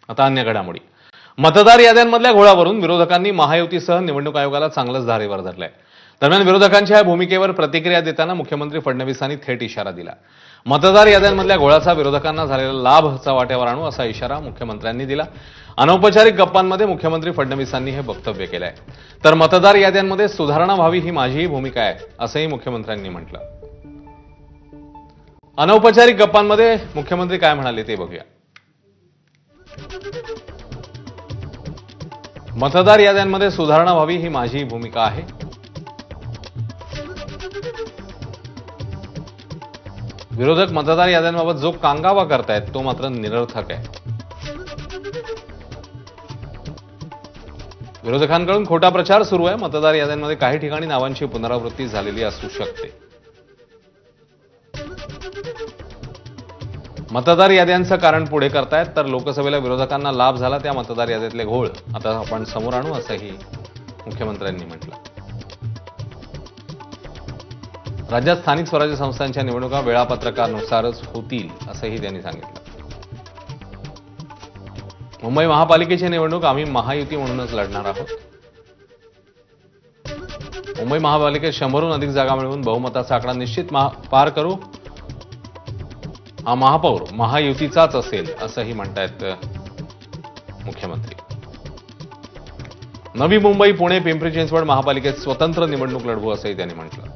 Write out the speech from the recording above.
आता अन्य घडामोडी. मतदार याद्यांमधल्या घोळावरून विरोधकांनी महायुतीसह निवडणूक आयोगाला चांगलंच धारेवर धरलंय. दरम्यान विरोधकांच्या या भूमिकेवर प्रतिक्रिया देताना मुख्यमंत्री फडणवीसांनी थेट इशारा दिला. मतदार याद्यांमधल्या घोळाचा विरोधकांना झालेला लाभ चव्हाट्यावर आणू असा इशारा मुख्यमंत्र्यांनी दिला. अनौपचारिक गप्पांमध्ये मुख्यमंत्री फडणवीसांनी हे वक्तव्य केलंय. तर मतदार याद्यांमध्ये सुधारणा व्हावी ही माझीही भूमिका आहे असंही मुख्यमंत्र्यांनी म्हटलं. अनौपचारिक गप्पांमध्ये मुख्यमंत्री काय म्हणाले ते बघूया. मतदार याद्यांमध्ये सुधारणा व्हावी ही माझी भूमिका आहे. विरोधक मतदार याद्यांबाबत जो कांगावा करतायत तो मात्र निरर्थक आहे. विरोधकांकडून खोटा प्रचार सुरू आहे. मतदार याद्यांमध्ये काही ठिकाणी नावांची पुनरावृत्ती झालेली असू शकते. मतदार याद्यांचं कारण पुढे करतायत तर लोकसभेला विरोधकांना लाभ झाला त्या मतदार याद्यातले घोळ आता आपण समोर आणू असंही मुख्यमंत्र्यांनी म्हटलं. राज्यात स्थानिक स्वराज्य संस्थांच्या निवडणुका वेळापत्रकानुसारच होतील असंही त्यांनी सांगितलं. मुंबई महापालिकेची निवडणूक आम्ही महायुती म्हणूनच लढणार आहोत. मुंबई महापालिकेत 100हून अधिक जागा मिळवून बहुमताचा आकडा निश्चित पार करू. हा महापौर महायुतीचाच असेल असंही म्हणतायत मुख्यमंत्री. नवी मुंबई, पुणे, पिंपरी चिंचवड महापालिकेत स्वतंत्र निवडणूक लढवू असंही त्यांनी म्हटलं.